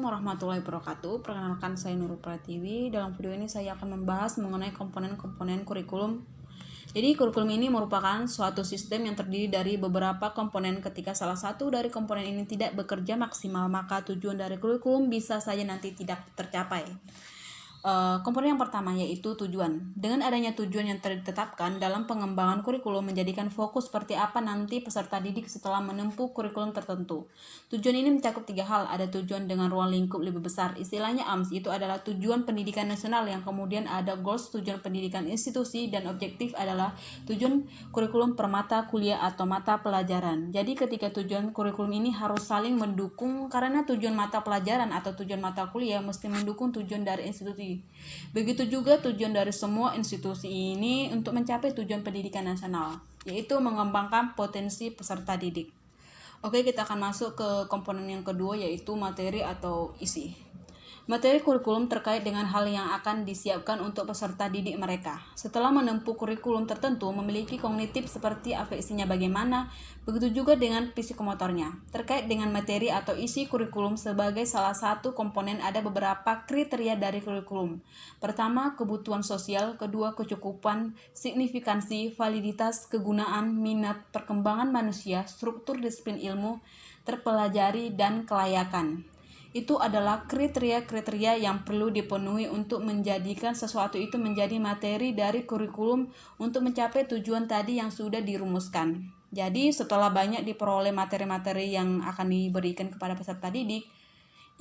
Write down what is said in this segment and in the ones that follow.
warahmatullahi wabarakatuh. Perkenalkan, saya Nurul Pratiwi. Dalam video ini saya akan membahas mengenai komponen-komponen kurikulum. Jadi kurikulum ini merupakan suatu sistem yang terdiri dari beberapa komponen. Ketika salah satu dari komponen ini tidak bekerja maksimal, maka tujuan dari kurikulum bisa saja nanti tidak tercapai. Komponen yang pertama yaitu tujuan. Dengan adanya tujuan yang ditetapkan dalam pengembangan kurikulum menjadikan fokus seperti apa nanti peserta didik setelah menempuh kurikulum tertentu. Tujuan ini mencakup 3 hal. Ada tujuan dengan ruang lingkup lebih besar, istilahnya AMS, itu adalah tujuan pendidikan nasional, yang kemudian ada goals, tujuan pendidikan institusi, dan objektif adalah tujuan kurikulum per mata kuliah atau mata pelajaran. Jadi ketika tujuan kurikulum ini harus saling mendukung, karena tujuan mata pelajaran atau tujuan mata kuliah mesti mendukung tujuan dari institusi. Begitu juga tujuan dari semua institusi ini untuk mencapai tujuan pendidikan nasional, yaitu mengembangkan potensi peserta didik. Oke, kita akan masuk ke komponen yang kedua, yaitu materi atau isi. Materi kurikulum terkait dengan hal yang akan disiapkan untuk peserta didik mereka. Setelah menempuh kurikulum tertentu, memiliki kognitif seperti afeksinya bagaimana, begitu juga dengan psikomotornya. Terkait dengan materi atau isi kurikulum sebagai salah satu komponen, ada beberapa kriteria dari kurikulum. Pertama, kebutuhan sosial. Kedua, kecukupan, signifikansi, validitas, kegunaan, minat, perkembangan manusia, struktur disiplin ilmu, terpelajari, dan kelayakan. Itu adalah kriteria-kriteria yang perlu dipenuhi untuk menjadikan sesuatu itu menjadi materi dari kurikulum untuk mencapai tujuan tadi yang sudah dirumuskan. Jadi setelah banyak diperoleh materi-materi yang akan diberikan kepada peserta didik,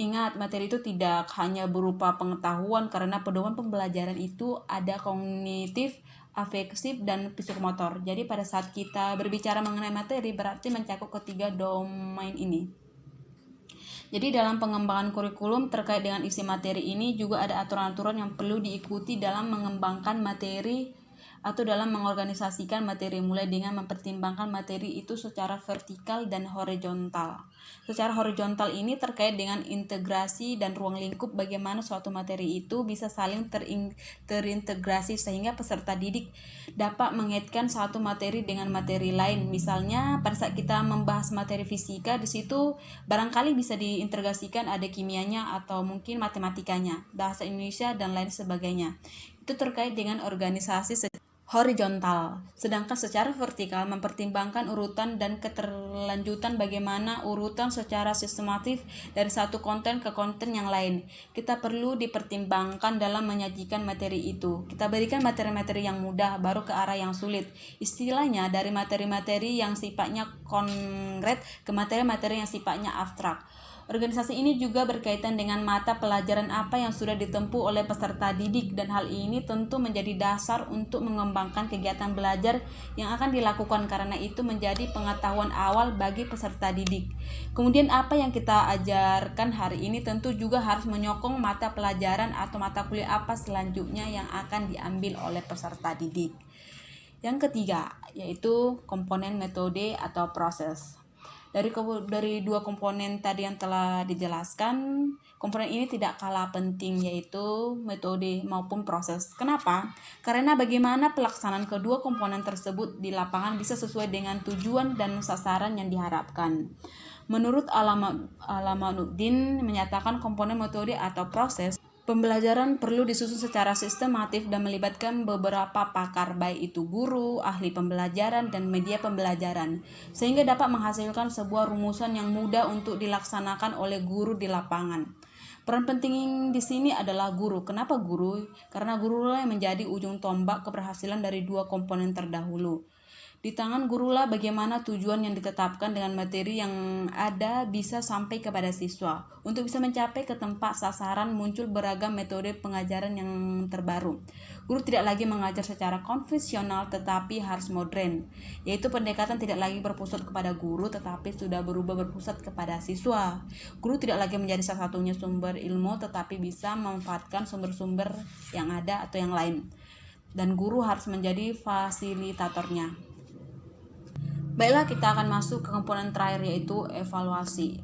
ingat, materi itu tidak hanya berupa pengetahuan, karena pedoman pembelajaran itu ada kognitif, afektif, dan psikomotor. Jadi pada saat kita berbicara mengenai materi berarti mencakup ketiga domain ini. Jadi dalam pengembangan kurikulum terkait dengan isi materi ini juga ada aturan-aturan yang perlu diikuti dalam mengembangkan materi atau dalam mengorganisasikan materi, mulai dengan mempertimbangkan materi itu secara vertikal dan horizontal. Secara horizontal ini terkait dengan integrasi dan ruang lingkup, bagaimana suatu materi itu bisa saling terintegrasi sehingga peserta didik dapat mengaitkan satu materi dengan materi lain. Misalnya pada saat kita membahas materi fisika, di situ barangkali bisa diintegrasikan ada kimianya atau mungkin matematikanya, bahasa Indonesia, dan lain sebagainya. Itu terkait dengan organisasi horizontal. Sedangkan secara vertikal mempertimbangkan urutan dan keterlanjutan, bagaimana urutan secara sistematif dari satu konten ke konten yang lain. Kita perlu dipertimbangkan dalam menyajikan materi itu. Kita berikan materi-materi yang mudah baru ke arah yang sulit. Istilahnya dari materi-materi yang sifatnya konkret ke materi-materi yang sifatnya abstrak. Organisasi ini juga berkaitan dengan mata pelajaran apa yang sudah ditempuh oleh peserta didik, dan hal ini tentu menjadi dasar untuk mengembangkan kegiatan belajar yang akan dilakukan, karena itu menjadi pengetahuan awal bagi peserta didik. Kemudian apa yang kita ajarkan hari ini tentu juga harus menyokong mata pelajaran atau mata kuliah apa selanjutnya yang akan diambil oleh peserta didik. Yang ketiga yaitu komponen metode atau proses. Dari dua komponen tadi yang telah dijelaskan, komponen ini tidak kalah penting, yaitu metode maupun proses. Kenapa? Karena bagaimana pelaksanaan kedua komponen tersebut di lapangan bisa sesuai dengan tujuan dan sasaran yang diharapkan. Menurut Alamanuddin menyatakan komponen metode atau proses pembelajaran perlu disusun secara sistematif dan melibatkan beberapa pakar, baik itu guru, ahli pembelajaran, dan media pembelajaran, sehingga dapat menghasilkan sebuah rumusan yang mudah untuk dilaksanakan oleh guru di lapangan. Peran penting di sini adalah guru. Kenapa guru? Karena gurulah yang menjadi ujung tombak keberhasilan dari dua komponen terdahulu. Di tangan gurulah bagaimana tujuan yang ditetapkan dengan materi yang ada bisa sampai kepada siswa. Untuk bisa mencapai ke tempat sasaran muncul beragam metode pengajaran yang terbaru. Guru tidak lagi mengajar secara konvensional tetapi harus modern, yaitu pendekatan tidak lagi berpusat kepada guru tetapi sudah berubah berpusat kepada siswa. Guru tidak lagi menjadi salah satunya sumber ilmu tetapi bisa memanfaatkan sumber-sumber yang ada atau yang lain. Dan guru harus menjadi fasilitatornya. Baiklah, kita akan masuk ke komponen terakhir, yaitu evaluasi.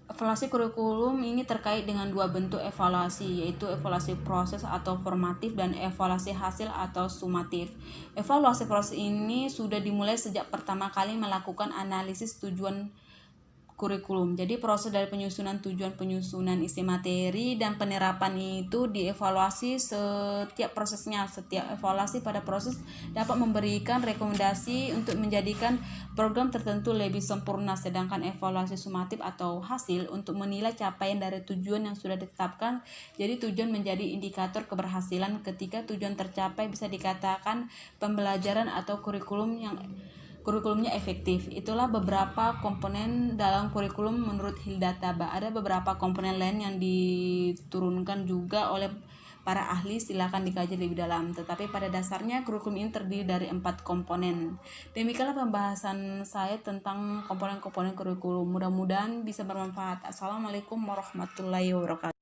Evaluasi kurikulum ini terkait dengan dua bentuk evaluasi, yaitu evaluasi proses atau formatif dan evaluasi hasil atau sumatif. Evaluasi proses ini sudah dimulai sejak pertama kali melakukan analisis tujuan kurikulum. Jadi proses dari penyusunan tujuan, penyusunan isi materi, dan penerapan itu dievaluasi setiap prosesnya. Setiap evaluasi pada proses dapat memberikan rekomendasi untuk menjadikan program tertentu lebih sempurna, sedangkan evaluasi sumatif atau hasil untuk menilai capaian dari tujuan yang sudah ditetapkan. Jadi tujuan menjadi indikator keberhasilan. Ketika tujuan tercapai, bisa dikatakan pembelajaran atau kurikulumnya efektif. Itulah beberapa komponen dalam kurikulum menurut Hilda Taba. Ada beberapa komponen lain yang diturunkan juga oleh para ahli, silakan dikaji lebih dalam. Tetapi pada dasarnya kurikulum ini terdiri dari 4 komponen. Demikianlah pembahasan saya tentang komponen-komponen kurikulum. Mudah-mudahan bisa bermanfaat. Assalamualaikum warahmatullahi wabarakatuh.